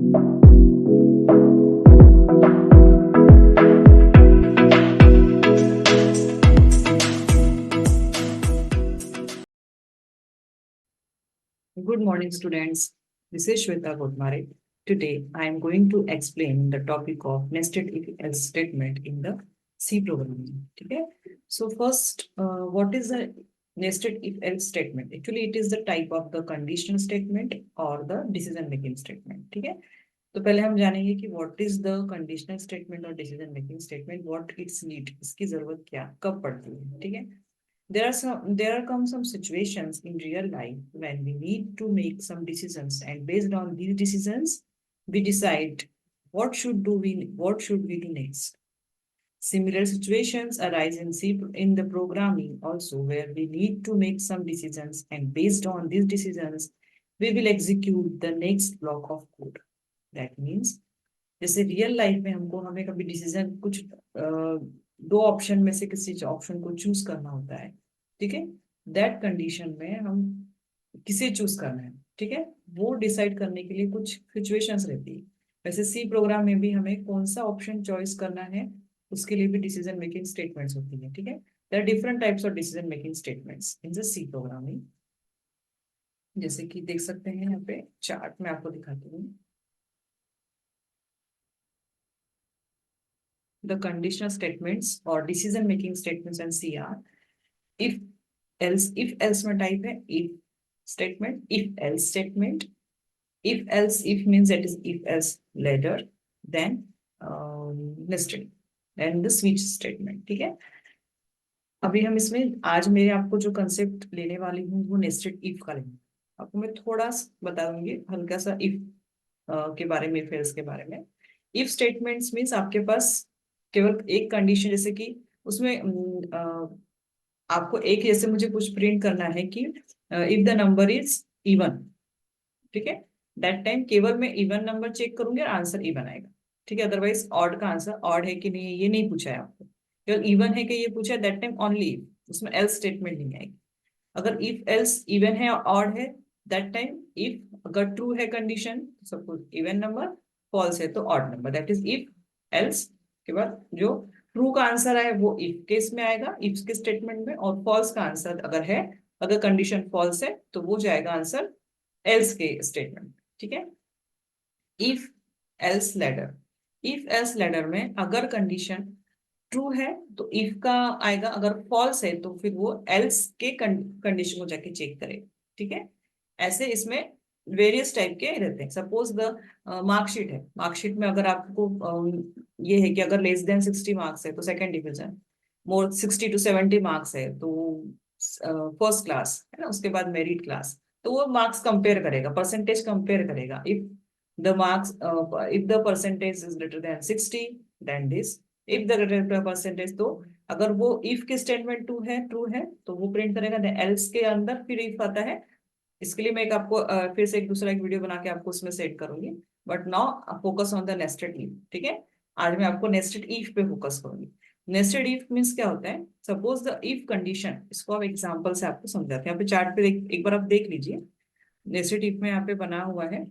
Good morning, students. This is Shweta Godmare. Today, I am going to explain the topic of nested if else statement in the C programming. Okay. So first, what is the nested if else statement? Actually, it is the type of the conditional statement or the decision making statement. Okay. तो पहले हम जानेंगे कि what is the conditional statement or decision making statement, what its need, इसकी जरूरत क्या कब पड़ती है. ठीक है. There come some situations in real life when we need to make some decisions, and based on these decisions, we decide what should we do next. Similar situations arise in the programming also, where we need to make some decisions, and based on these decisions, we will execute the next block of code. That means जैसे real life में हमें कभी decision कुछ दो option में से किसी option को चूज करना होता है. ठीक है. दैट कंडीशन में हम किसे चूज करना है. ठीक है. वो डिसाइड करने के लिए कुछ सिचुएशंस रहती है. वैसे सी प्रोग्राम में भी हमें कौन सा ऑप्शन चॉइस करना है उसके लिए भी डिसीजन मेकिंग स्टेटमेंट्स होती है. ठीक है. There are different types of decision making statements in the C programming. जैसे कि देख सकते हैं यहाँ पे चार्ट में आपको दिखाती हूँ. The conditional statements or decision making statements and C are if else में type है if statement, if else statement. If means that is if else later, then nested, then the switch statement. ठीक है. अभी हम इसमें आज मेरे आपको जो कंसेप्ट लेने वाली हूँ वो नेस्टेड इफ का लेंगे. आपको मैं थोड़ा बता दूंगी हल्का सा इफ के बारे में, फिर इसके बारे में. इफ स्टेटमेंट्स मीन्स आपके पास केवल एक कंडीशन, जैसे कि उसमें आपको एक जैसे मुझे कुछ प्रिंट करना है कि if the number is even. ठीक है. दैट टाइम केवल मैं इवन नंबर चेक करूंगी और आंसर इवन आएगा. ठीक है. अदरवाइज ऑड का आंसर ऑड है कि नहीं ये नहीं पूछा है आपको, केवल इवन है कि ये पूछा है. दैट टाइम ओनली इफ, उसमें एल्स स्टेटमेंट नहीं आएगी. अगर इफ एल्स इवन है और ऑड है, दैट टाइम इफ अगर ट्रू है condition, suppose even number, false है तो odd number, that is if else. के बाद जो ट्रू का आंसर है वो इफ केस में आएगा, इफ के स्टेटमेंट में. और फॉल्स का आंसर अगर है, अगर कंडीशन फॉल्स है तो वो जाएगा आंसर एल्स के स्टेटमेंट. ठीक है. If else ladder, if else ladder में अगर कंडीशन ट्रू है तो इफ का आएगा, अगर फॉल्स है तो फिर वो एल्स के कंडीशन को जाके चेक करेगा. ठीक है. ऐसे इसमें वेरियस टाइप के रहते हैं. सपोज द मार्कशीट है, मार्कशीट में अगर आपको ये है कि अगर लेस देन 60 मार्क्स है तो second division, more 60 to 70 marks है तो फर्स्ट क्लास है ना, उसके बाद मेरिट क्लास. तो वो मार्क्स कंपेयर करेगा, परसेंटेज कंपेयर करेगा. If the marks if the percentage is greater than 60 then this, if the greater percentage. तो अगर वो इफ के स्टेटमेंट ट्रू है तो वो प्रिंट करेगा. एल्स के अंदर फिर इफ आता है. इसके लिए मैं एक आपको फिर से एक दूसरा एक वीडियो बना के आपको उसमें सेट करूंगी. But now focus on the nested if. ठीक है. आज मैं आपको नेस्टेड इफ पे फोकस करूंगी. नेस्टेड इफ मीन्स क्या होता है. सपोज द इफ कंडीशन, इसको आप एग्जांपल से आपको समझाते हैं. यहाँ पे चार्ट पे एक बार आप देख लीजिए. नेस्टेड इफ में यहाँ पे बना हुआ है,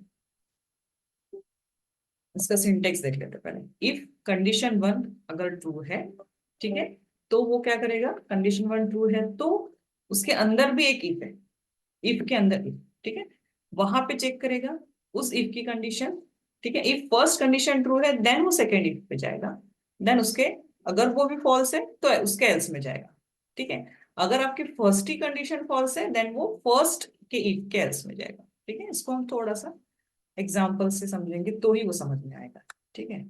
इसका सिंटेक्स देख लेते हैं पहले. इफ कंडीशन 1 अगर ट्रू है, ठीक है, तो वो क्या करेगा. कंडीशन 1 ट्रू है तो उसके अंदर भी एक इफ है, इफ के अंदर इफ. ठीक है. वहां पे चेक करेगा उस इफ की कंडीशन. ठीक है. इफ फर्स्ट कंडीशन ट्रू है देन वो सेकेंड इफ पे जाएगा. देन उसके अगर वो भी फॉल्स है तो उसके एल्स में जाएगा. ठीक है. अगर आपकी फर्स्ट ही कंडीशन फॉल्स है देन वो फर्स्ट के इफ के एल्स में जाएगा. ठीक है. इसको हम थोड़ा सा एग्जाम्पल से समझेंगे तो ही वो समझ में आएगा. ठीक है.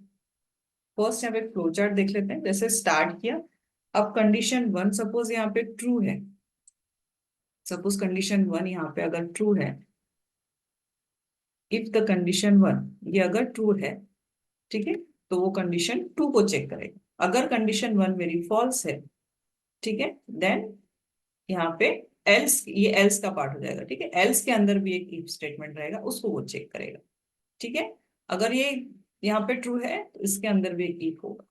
फर्स्ट यहाँ पे फ्लो चार्ट देख लेते हैं. जैसे स्टार्ट किया, अब कंडीशन 1 सपोज यहाँ पे ट्रू है. सपोज कंडीशन 1 यहाँ पे अगर ट्रू है, इफ द कंडीशन 1 ये अगर ट्रू है, ठीक है, तो वो कंडीशन 2 को चेक करेगा. अगर कंडीशन 1 मेरी फॉल्स है, ठीक है, देन यहाँ पे एल्स, ये एल्स का पार्ट हो जाएगा. ठीक है. एल्स के अंदर भी एक इफ स्टेटमेंट रहेगा, उसको वो चेक करेगा. ठीक है. अगर ये यहाँ पे ट्रू है तो इसके अंदर भी एक इफ होगा.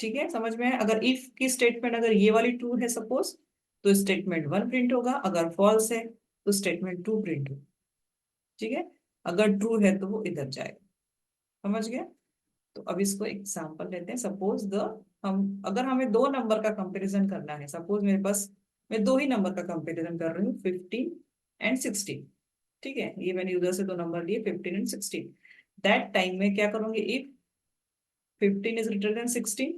ठीक है. समझ में है. अगर इफ की स्टेटमेंट अगर ये वाली ट्रू है सपोज, तो स्टेटमेंट 1 प्रिंट होगा. अगर फॉल्स है तो स्टेटमेंट 2 प्रिंट होगा. ठीक है. अगर ट्रू है तो वो इधर जाएगा। समझ गया? तो अब इसको एग्जांपल लेते हैं। सपोज हम अगर हमें दो नंबर का कंपैरिजन करना है, सपोज मेरे पास मैं दो ही नंबर का कंपैरिजन कर रही हूँ, 15 एंड 16। ठीक है, ये मैंने उधर से दो नंबर लिए 15 एंड 16। दैट टाइम में क्या करूंगी? इफ 15 इज ग्रेटर देन 16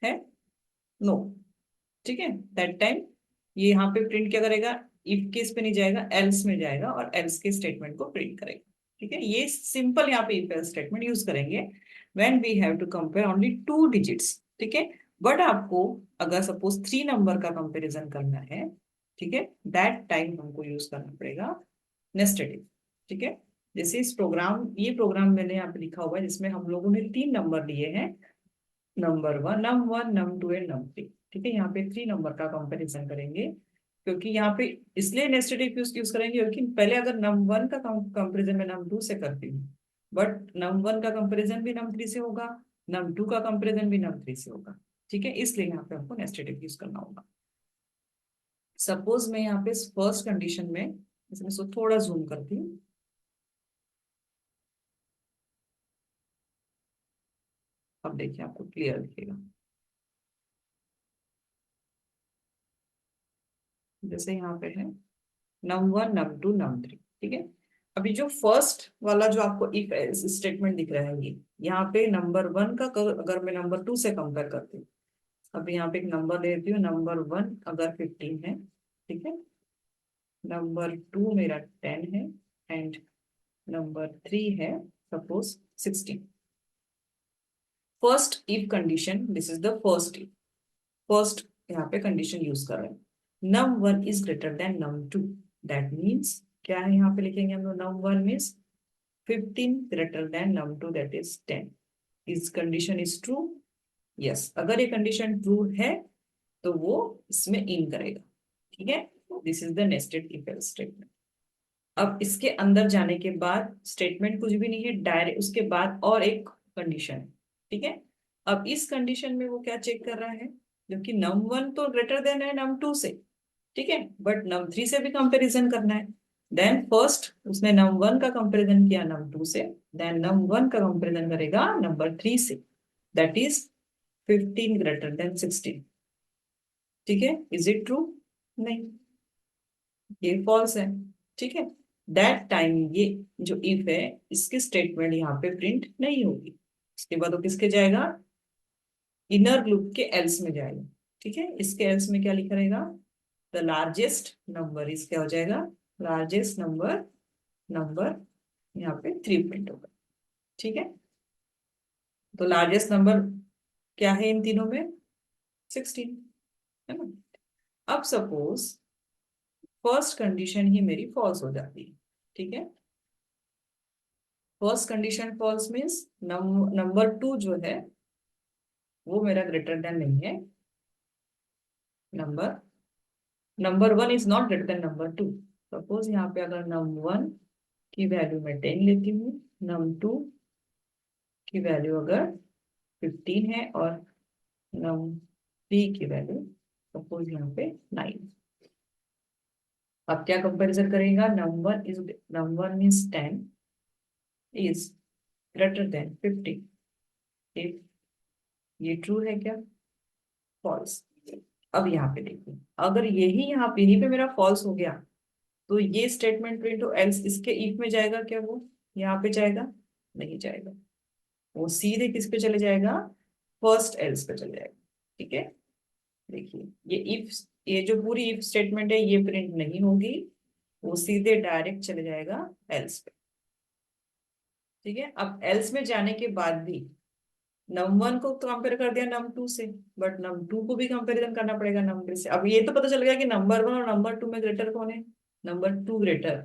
है, नो। ठीक है, दैट टाइम ये यहाँ पे प्रिंट क्या करेगा? इफ केस पे नहीं जाएगा, एल्स में जाएगा और एल्स के स्टेटमेंट को प्रिंट करेगा। ठीक है, ये सिंपल यहाँ पे इफ एल्स स्टेटमेंट यूज करेंगे when we have to compare only two digits. ठीक है, बट आपको अगर सपोज थ्री नंबर का कंपैरिजन करना है, ठीक है, दैट टाइम हमको यूज करना पड़ेगा नेस्टेड इफ। ठीक है, जैसे इस प्रोग्राम, ये प्रोग्राम मैंने यहाँ पे लिखा हुआ है जिसमें हम लोगों ने तीन नंबर लिए हैं, number one, num two and num three. ठीक है, यहाँ पे थ्री नंबर का कंपैरिजन करेंगे, क्योंकि यहाँ पे इसलिए नेस्टेड इफ यूज करेंगे क्योंकि पहले अगर नम वन का कंपैरिजन मैं नम टू से करती हूँ, बट नम वन का कंपैरिजन भी नम थ्री से होगा, नम टू का कंपैरिजन भी नम थ्री से होगा। ठीक है, इसलिए यहाँ पे हमको नेस्टेड इफ यूज करना होगा। सपोज मैं यहाँ पे फर्स्ट कंडीशन में, इसमें इसको थोड़ा जूम करती हूँ। अब देखिए आपको क्लियर दिखेगा। जैसे यहाँ पे है नम one, num to, num three. ठीक है, अभी जो फर्स्ट वाला जो आपको इफ स्टेटमेंट दिख रहा है, ये यहाँ पे नंबर वन का अगर मैं नंबर टू से कंपेयर करती हूँ, अभी यहाँ पे एक नंबर ले लेती हूँ, नंबर वन अगर 15 है, ठीक है, नंबर टू मेरा 10 है एंड नंबर थ्री है suppose 16। First if condition, this is the first if. First यहाँ पे कंडीशन यूज कर रहे हैं, num one is greater than num two. That means क्या है, यहाँ पे लिखेंगे हम लोग, num one means 15 greater than num two, that is 10। इस कंडीशन इज ट्रू। यस, अगर ये कंडीशन ट्रू है तो वो इसमें इन करेगा। ठीक है, this is the nested if else statement. अब इसके अंदर जाने के बाद स्टेटमेंट कुछ भी नहीं है, डायरेक्ट उसके बाद और एक कंडीशन है। ठीक है, अब इस कंडीशन में वो क्या चेक कर रहा है, जबकि नम वन तो ग्रेटर देन है नम टू से, ठीक है, बट नम थ्री से भी कंपैरिजन करना है। देन फर्स्ट उसने नम वन का कंपैरिजन किया नम टू से, देन नम वन का कंपैरिजन करेगा नंबर थ्री से, दैट इज 15 ग्रेटर देन 16। ठीक है, इज इट ट्रू? नहीं, ये फॉल्स है। ठीक है, दैट टाइम ये जो इफ है इसकी स्टेटमेंट यहाँ पे प्रिंट नहीं होगी। इसके बाद वो किसके जाएगा? इनर लूप के एल्स में जाएगा। ठीक है, इसके एल्स में क्या लिखा रहेगा? द लार्जेस्ट नंबर इज, क्या हो जाएगा? लार्जेस्ट नंबर, नंबर यहाँ पे थ्री प्रिंट होगा। ठीक है, तो लार्जेस्ट नंबर क्या है इन तीनों में? 16, है ना? अब सपोज फर्स्ट कंडीशन ही मेरी फॉल्स हो जाती है। ठीक है, first condition false means number two जो है वो मेरा ग्रेटर देन नहीं है, number number one is not greater than number two. Suppose यहाँ पे अगर नम वन की वैल्यू मैं 10 लेती हूँ, नम टू की वैल्यू अगर 15 है और नम थ्री की वैल्यू सपोज यहाँ पे 9। अब क्या कंपैरिजन करेगा? Num one means 10 is greater than 15। If ये ट्रू है क्या? फॉल्स। अब यहाँ पे देखिए, अगर यहीं पे मेरा फॉल्स हो गया तो ये स्टेटमेंट प्रिंट हो, एल्स इसके इफ में जाएगा क्या? वो यहाँ पे जाएगा? नहीं जाएगा, वो सीधे किस पे चले जाएगा? फर्स्ट एल्स पे चले जाएगा। ठीक है, देखिए ये जो पूरी इफ स्टेटमेंट है ये प्रिंट नहीं होगी, वो सीधे डायरेक्ट चले जाएगा एल्स पे। ठीक है, अब एल्स में जाने के बाद भी नम वन को तो कंपेयर कर दिया नम टू से, बट नम टू को भी कंपेरिजन करना पड़ेगा नंबर से। अब ये तो पता चल गया कि नंबर वन और नंबर टू में ग्रेटर कौन है? नंबर टू ग्रेटर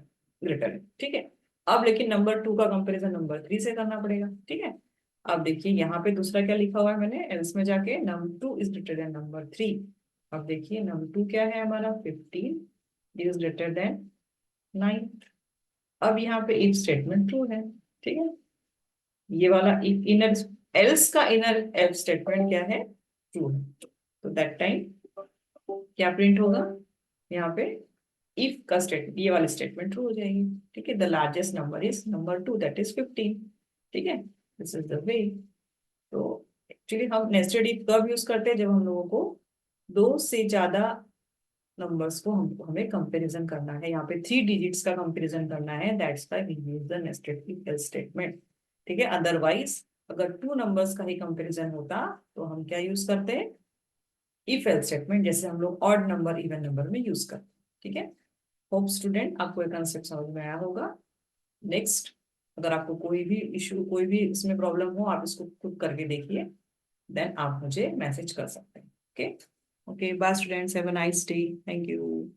ग्रेटर है। ठीक है, अब लेकिन नंबर टू का कंपेरिजन नंबर थ्री से करना पड़ेगा। ठीक है, अब देखिए यहाँ पे दूसरा क्या लिखा हुआ है मैंने, एल्स में जाके num two is greater than number three. अब देखिए नम टू क्या है हमारा? 15 इज ग्रेटर देन 9। अब यहाँ पे इफ स्टेटमेंट ट्रू है। ठीक है, ये वाला इफ इनर, एल्स का इनर एल्स स्टेटमेंट क्या है? ट्रू है। तो दैट टाइम क्या प्रिंट होगा यहाँ पे? इफ का स्टेटमेंट, ये वाली स्टेटमेंट ट्रू हो जाएगी। ठीक है, the largest number is number 2 that is 15। ठीक है, दिस इज द वे। तो एक्चुअली हम नेस्टेड इफ कब यूज करते हैं, जब हम लोगों को दो से ज्यादा नंबर्स को हमें कंपैरिजन करना है, यहाँ पे 3 डिजिट्स का कंपैरिजन करना है, that's why we use the nested if else statement. ठीक है, अदरवाइज अगर 2 नंबर्स का ही कंपैरिजन होता तो हम क्या यूज करते हैं, इफ एल्स स्टेटमेंट, जैसे हम लोग ऑड नंबर इवन नंबर में यूज करते हैं। ठीक है, होप स्टूडेंट आपको ये कंसेप्ट समझ में आया होगा। नेक्स्ट, अगर आपको कोई भी इशू, कोई भी इसमें प्रॉब्लम हो, आप इसको खुद करके देखिए, देन आप मुझे मैसेज कर सकते हैं। Okay okay, bye students, have a nice day, thank you.